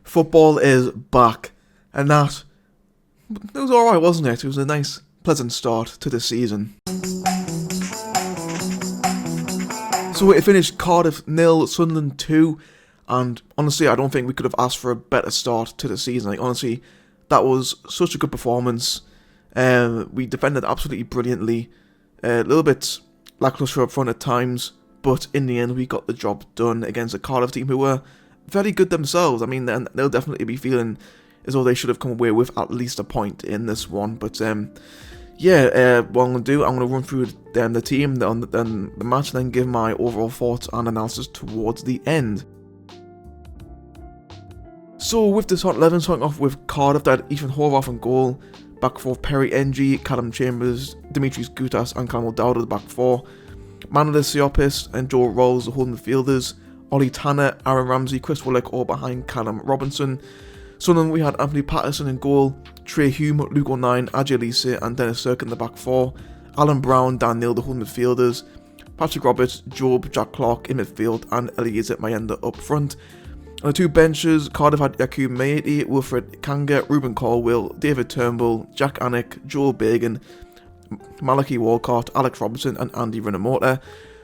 Football is back, and it was alright, wasn't it? It was a nice, pleasant start to the season. So it finished Cardiff 0, Sunderland 2, and honestly, I don't think we could have asked for a better start to the season. Like, honestly, that was such a good performance. We defended absolutely brilliantly, a little bit lacklustre up front at times, but in the end, we got the job done against a Cardiff team who were very good themselves. I mean, they'll definitely be feeling as though they should have come away with at least a point in this one. But what I'm going to do, I'm going to run through the team, then the match, and then give my overall thoughts and analysis towards the end. So with the start 11, starting off with Cardiff, they had Ethan Horvath in goal, back four Perry Ng, Callum Chambers, Dimitris Gutas and Callum O'Dowd at the back four, Manolis Siopis and Joe Rolls the holding midfielders, Ollie Tanner, Aaron Ramsey, Chris Willock all behind Callum Robinson. Sunderland, we had Anthony Patterson in goal, Trey Hume, Luke O'Nien, Ajay Lise and Dennis Cirk in the back four, Alan Brown, Dan Neil the holding midfielders, Patrick Roberts, Job, Jack Clarke in midfield and Eliezer Mayenda up front. On the two benches, Cardiff had Yacoub Meiti, Wilfred Kanga, Ruben Caldwell, David Turnbull, Jack Anik, Joel Bagan, Malachi Walcott, Alex Robertson and Andy Rinomota.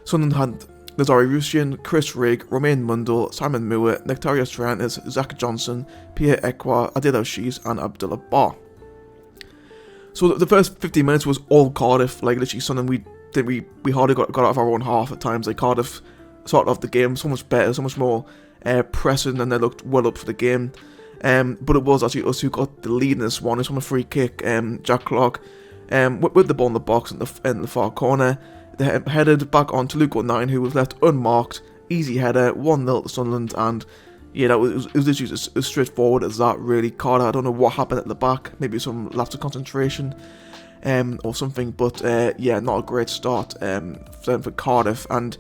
Sunderland had Nazari Rusian, Chris Rigg, Romain Mundell, Simon Moore, Nectarios Triantis, Zach Johnson, Pierre Ekwa, Adil O'Shees and Abdullah Barr. So the first 15 minutes was all Cardiff, like literally Sunderland, we hardly got out of our own half at times. Like Cardiff started off the game so much better, so much more pressing, and they looked well up for the game. But it was actually us who got the lead in this one. It's from a free kick, Jack Clarke with the ball in the box in the far corner. They headed back onto Luke O'Nien, who was left unmarked. Easy header, 1-0 to Sunderland, and yeah, it was literally as straightforward as that, really. Cardiff, I don't know what happened at the back, maybe some lapse of concentration or something, but yeah, not a great start for Cardiff. And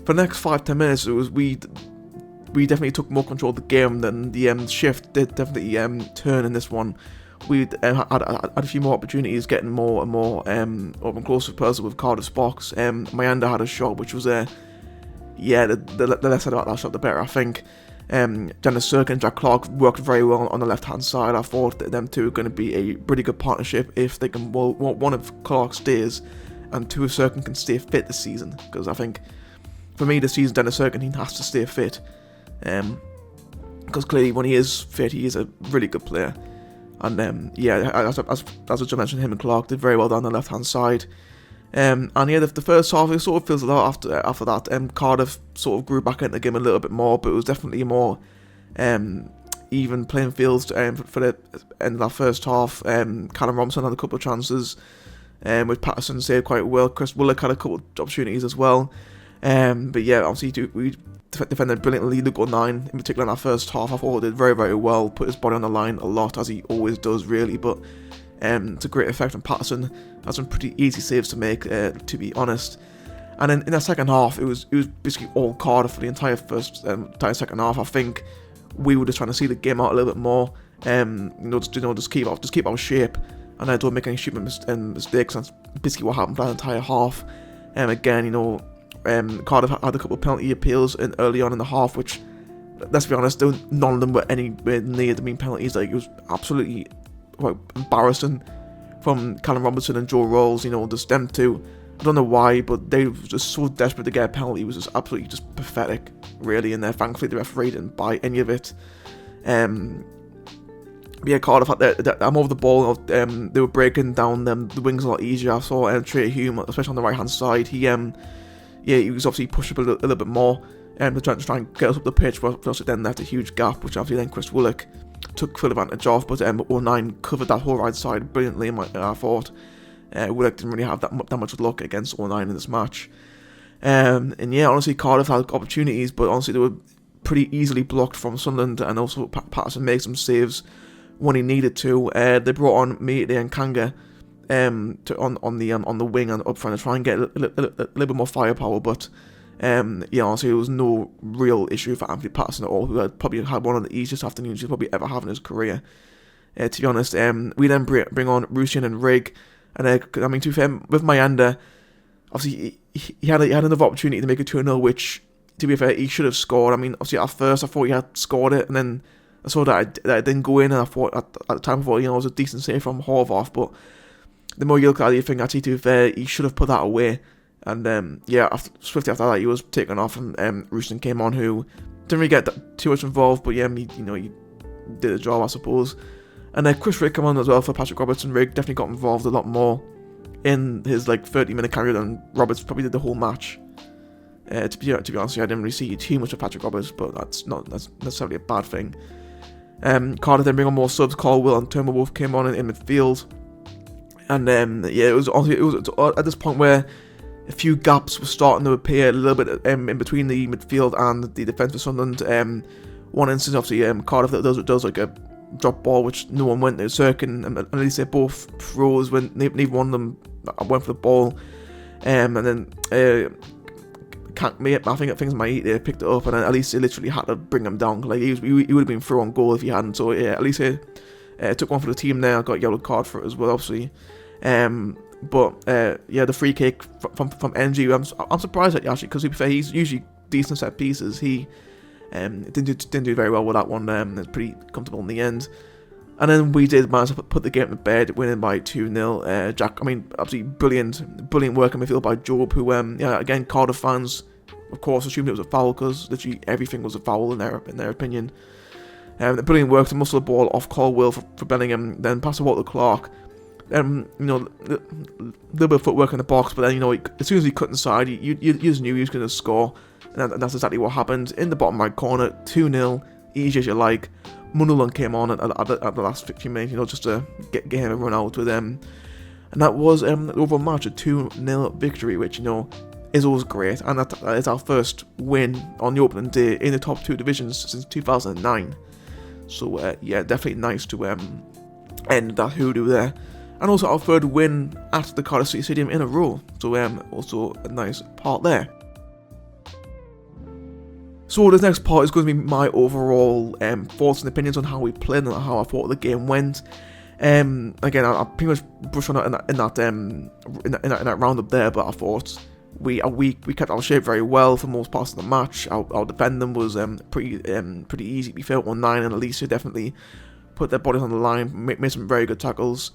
for the next 5-10 minutes, it was we definitely took more control of the game. Than the shift did definitely turn in this one. We had a few more opportunities, getting more and more up and close to person with Cardiff's box. Mayanda had a shot, which was the less said about that shot, the better, I think. Dennis Cirk and Jack Clarke worked very well on the left-hand side. I thought that them two are going to be a pretty good partnership if they can. Well, one of Clarke stays, and two of Cirkin can stay fit this season. Because I think, for me, this season, Dennis Cirkin, he has to stay fit. Because clearly, when he is fit, he is a really good player. And as I mentioned, him and Clarke did very well down the left-hand side. And yeah, the first half, it sort of fizzled out after that. Cardiff sort of grew back into the game a little bit more, but it was definitely a more even playing fields for the end of that first half. Callum Robinson had a couple of chances, with Patterson saved quite well. Chris Willock had a couple of opportunities as well. But yeah, obviously we defended brilliantly. Luke O'Nien, in particular in that first half, I thought did very, very well. Put his body on the line a lot, as he always does, really. But to great effect, and Patterson had some pretty easy saves to make, to be honest. And then in that second half, it was basically all Cardiff for the entire second half. I think we were just trying to see the game out a little bit more. Just keep our shape, and don't make any stupid mistakes. That's basically what happened for that entire half. Again, Cardiff had a couple of penalty appeals early on in the half, which, let's be honest, none of them were anywhere near the mean penalties. Like, it was absolutely embarrassing from Callum Robinson and Joe Rolls. Just them two. I don't know why, but they were just so desperate to get a penalty. It was just absolutely just pathetic, really. And thankfully the referee didn't buy any of it. Yeah, Cardiff had I'm over the ball. They were breaking down the wings a lot easier. I saw Trey Hume, especially on the right hand side. He was obviously pushed up a little bit more to try and get us up the pitch, but also then left a huge gap, which obviously then Chris Willock took full advantage of. But O'Nien covered that whole right side brilliantly, I thought. Willock didn't really have that much luck against O'Nien in this match. And yeah, honestly, Cardiff had opportunities, but honestly they were pretty easily blocked from Sunderland, and also Patterson made some saves when he needed to. They brought on Meite and Kanga on the wing and up front to try and get a little bit more firepower, but honestly, it was no real issue for Anthony Patterson at all, who had probably had one of the easiest afternoons he's probably ever had in his career. To be honest, we then bring on Rusian and Rigg, and to be fair, with Mayanda, obviously he had another opportunity to make it 2-0, which, to be fair, he should have scored. I mean, obviously at first I thought he had scored it, and then I saw that I didn't go in, and I thought at the time I thought, you know, it was a decent save from Horvath, but the more you look at it, you think actually, to be fair, he should have put that away. And swiftly after that, he was taken off, and Royston came on, who didn't really get too much involved, but yeah, he did a job, I suppose. And then Chris Rigg came on as well for Patrick Robertson. Rigg definitely got involved a lot more in his 30-minute carry than Roberts probably did the whole match. To be honest with you, I didn't really see too much of Patrick Roberts, but that's not necessarily a bad thing. Cardiff then bring on more subs. Caldwell and Timberwolf came on in midfield, and it was at this point where a few gaps were starting to appear a little bit in between the midfield and the defence for Sunderland. One instance, obviously, Cardiff does like a drop ball which no one went to. Cirkin and at least they both froze when neither one of them went for the ball, and then I think things might picked it up, and at least they literally had to bring him down. Like he would have been through on goal if he hadn't. So yeah, at least he took one for the team there. Got a yellow card for it as well, obviously. The free kick from NG, I'm surprised at actually, because to be fair, he's usually decent set pieces. He didn't do very well with that one. It's pretty comfortable in the end. And then we did manage to put the game to bed, winning by 2-0. Absolutely brilliant work in midfield by Job, who, again, Cardiff fans, of course, assumed it was a foul, because literally everything was a foul in their opinion. Brilliant work to muscle the ball off Caldwell for Bellingham, then pass the ball to Clarke. A little bit of footwork in the box, but then, as soon as he cut inside, you just knew he was going to score, and that's exactly what happened. In the bottom right corner, 2-0, easy as you like. Munulan came on at the last 15 minutes, just to get him a run out with them. And that was the overall match, a 2-0 victory, which, is always great. And that is our first win on the opening day in the top two divisions since 2009. So, definitely nice to end that hoodoo there. And also our third win at the Cardiff City Stadium in a row. So, also a nice part there. So this next part is going to be my overall thoughts and opinions on how we played and how I thought the game went. Again, I pretty much brushed on it in that roundup there, but I thought we kept our shape very well for most parts of the match. Our defending was pretty easy. We felt 1-9, and Alicia definitely put their bodies on the line, made some very good tackles.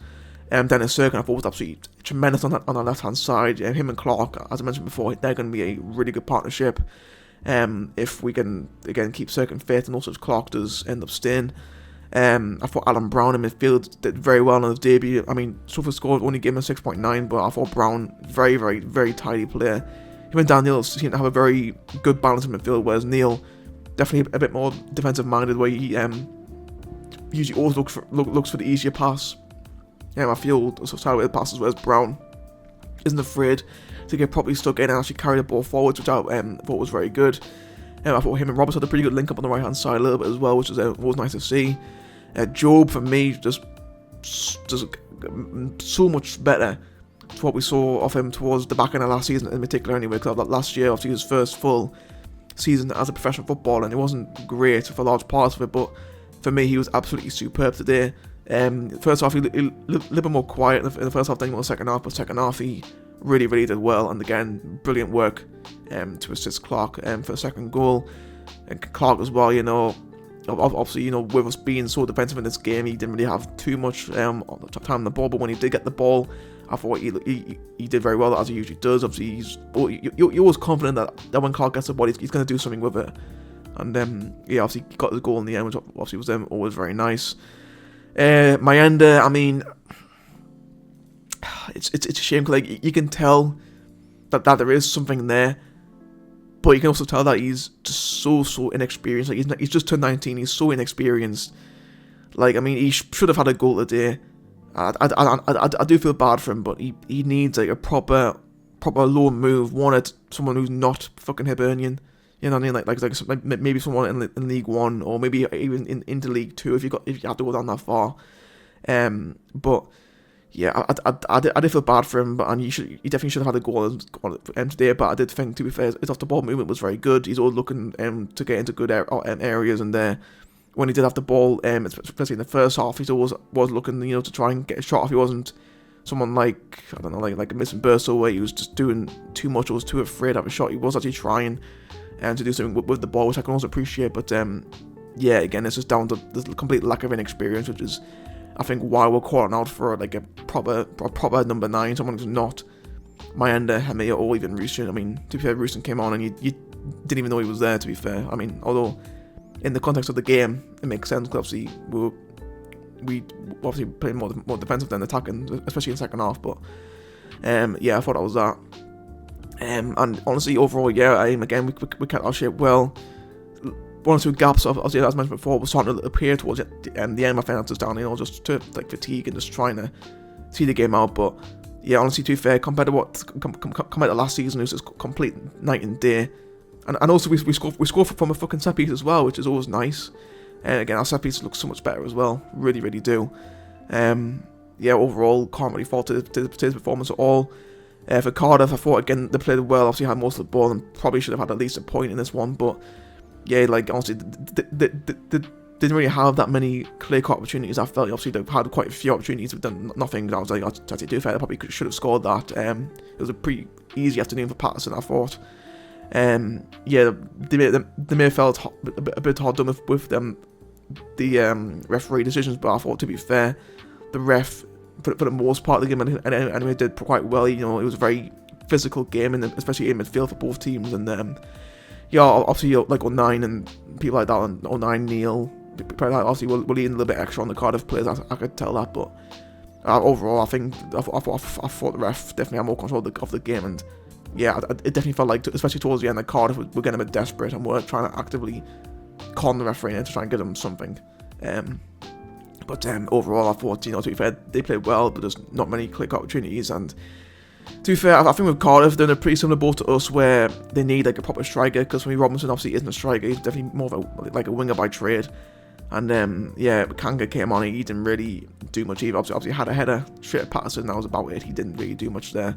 Dennis Cirkin, I thought, was absolutely tremendous on the left hand side. Him and Clarke, as I mentioned before, they're going to be a really good partnership. If we can again keep Cirkin fit, and also if Clarke does end up staying. I thought Alan Brown in midfield did very well on his debut. I mean, so far scored only gave him a 6.9, but I thought Brown, very, very, very tidy player. Him and Daniel seem to have a very good balance in midfield, whereas Neil definitely a bit more defensive minded, where he usually always looks for the easier pass. I feel so with passes, whereas Brown isn't afraid to get properly stuck in and actually carry the ball forwards, which I thought was very good. I thought him and Roberts had a pretty good link up on the right hand side a little bit as well, which was nice to see. Job, for me, just so much better to what we saw of him towards the back end of last season in particular anyway, because last year, obviously his first full season as a professional footballer, and it wasn't great for large parts of it, but for me he was absolutely superb today. First half he a little bit more quiet in the first half than in the second half, but second half he really, really did well, and again, brilliant work to assist Clarke for the second goal. And Clarke as well, obviously, with us being so defensive in this game, he didn't really have too much time on the ball, but when he did get the ball, I thought he did very well, as he usually does. Obviously, you're always confident that when Clarke gets the ball, he's going to do something with it. And obviously he got the goal in the end, which obviously was always very nice. Mayenda, I mean, it's a shame, because you can tell that there is something there, but you can also tell that he's just so inexperienced. He's just turned 19. He's so inexperienced. He should have had a goal today. I do feel bad for him, but he needs a proper low move. Wanted someone who's not fucking Hibernian. You know what I mean? Like maybe someone in League One, or maybe even into League Two if you have to go down that far. But yeah, I did feel bad for him, and he definitely should have had a goal today. But I did think, to be fair, his off the ball movement was very good. He's always looking to get into good areas, and there when he did have the ball, especially in the first half, he always was looking, to try and get a shot. If he wasn't someone like a missing Burso, where he was just doing too much or was too afraid to have a shot, he was actually trying to do something with the ball, which I can also appreciate. But yeah, again, it's just down to the complete lack of inexperience, which is, I think, why we're calling out for like a proper number 9, someone who's not Mayenda, Hemia, or even Rusyn. I mean, to be fair, Rusyn came on and you didn't even know he was there, to be fair. I mean, although in the context of the game, it makes sense, because obviously we obviously played more defensive than attacking, especially in the second half, but yeah, I thought that was that. And honestly, overall, yeah, again, we kept our shape well. One or two gaps, obviously, as I mentioned before, was starting to appear towards the end of my finances down, just to like fatigue and just trying to see the game out. But yeah, honestly, to be fair, compared to last season, it was just complete night and day. And also we scored from a fucking set piece as well, which is always nice. And again, our set piece looks so much better as well, really, really do. Yeah, overall, can't really fault today's performance at all. For Cardiff, I thought again they played well. Obviously, had most of the ball and probably should have had at least a point in this one, but yeah, like honestly, they didn't really have that many clear-cut opportunities. I felt obviously they've had quite a few opportunities, but done nothing. I was like, to actually do fair, they probably should have scored that. It was a pretty easy afternoon for Patterson, I thought. Yeah, they may have felt a bit hard done with the referee decisions, but I thought, to be fair, the ref for the most part of the game anyway did quite well. It was a very physical game, and especially in midfield for both teams. And yeah, obviously like O'Nien and people like that, and O'Nien, Neil, obviously we're leaning a little bit extra on the Cardiff players. I could tell that, but overall, I think I thought the ref definitely had more control of the game, and yeah, it definitely felt like, especially towards the end, that Cardiff were getting a bit desperate and were trying to actively con the referee in to try and get them something. But overall, I thought, to be fair, they played well, but there's not many click opportunities. And to be fair, I think with Cardiff, they're in a pretty similar boat to us, where they need like a proper striker, because for me, Robinson obviously isn't a striker. He's definitely more of a winger by trade. And yeah, Kanga came on, he didn't really do much either. Obviously had a header straight at Patterson, and that was about it. He didn't really do much there.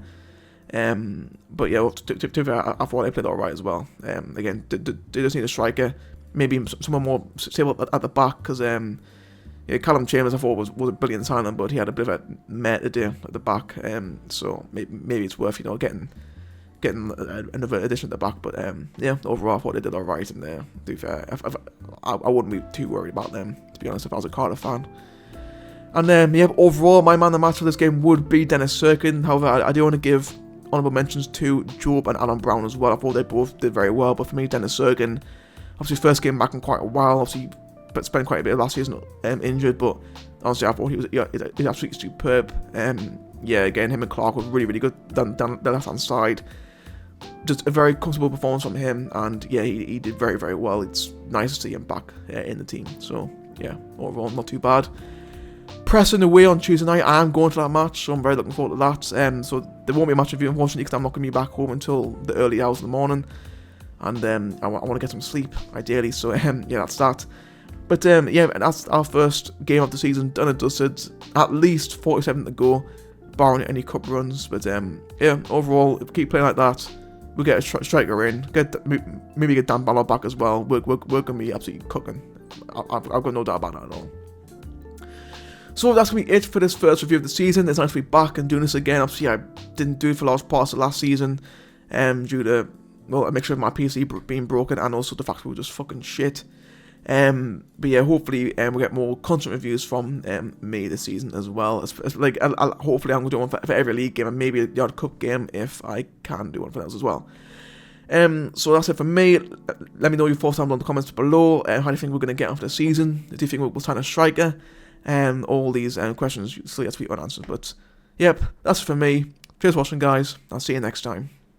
But yeah, to be fair, I thought they played alright as well. Again, they just need a striker, maybe someone more stable at the back, because yeah, Callum Chambers I thought was a brilliant signing, but he had a bit of a meh to do at the back. So maybe it's worth getting another addition at the back. But yeah, overall I thought they did alright. And to be fair, I wouldn't be too worried about them, to be honest, if I was a Cardiff fan. And yeah, overall my man of the match for this game would be Dennis Serkin. However, I do want to give honourable mentions to Job and Alan Brown as well. I thought they both did very well, but for me, Dennis Serkin, obviously first game back in quite a while, obviously, but spent quite a bit of last season injured, but honestly I thought he was absolutely superb. Yeah, again, him and Clarke were really, really good down the left hand side. Just a very comfortable performance from him, and yeah, he did very, very well. It's nice to see him back in the team. So yeah, overall not too bad. Pressing away on Tuesday night, I am going to that match, so I'm very looking forward to that. So there won't be a match review, unfortunately, because I'm not going to be back home until the early hours of the morning, and I want to get some sleep, ideally. So yeah, that's that. But yeah, that's our first game of the season done and dusted. At least 47 to go, barring any cup runs. But yeah, overall, if we keep playing like that, we'll get a striker in, maybe get Dan Ballard back as well. We're going to be absolutely cooking. I've got no doubt about that at all. So that's going to be it for this first review of the season. It's nice to be back and doing this again. Obviously, I didn't do it for large parts of last season due to, well, a mixture of my PC being broken and also the fact we were just fucking shit. But yeah, hopefully we'll get more constant reviews from me this season as well. Hopefully I'm going to do one for every league game and maybe the odd cup game if I can do one for those as well. So that's it for me. Let me know your thoughts down in the comments below. How do you think we're going to get after the season? Do you think we'll sign a striker? All these questions still yet to be unanswered. But yep, that's it for me. Cheers for watching, guys. I'll see you next time.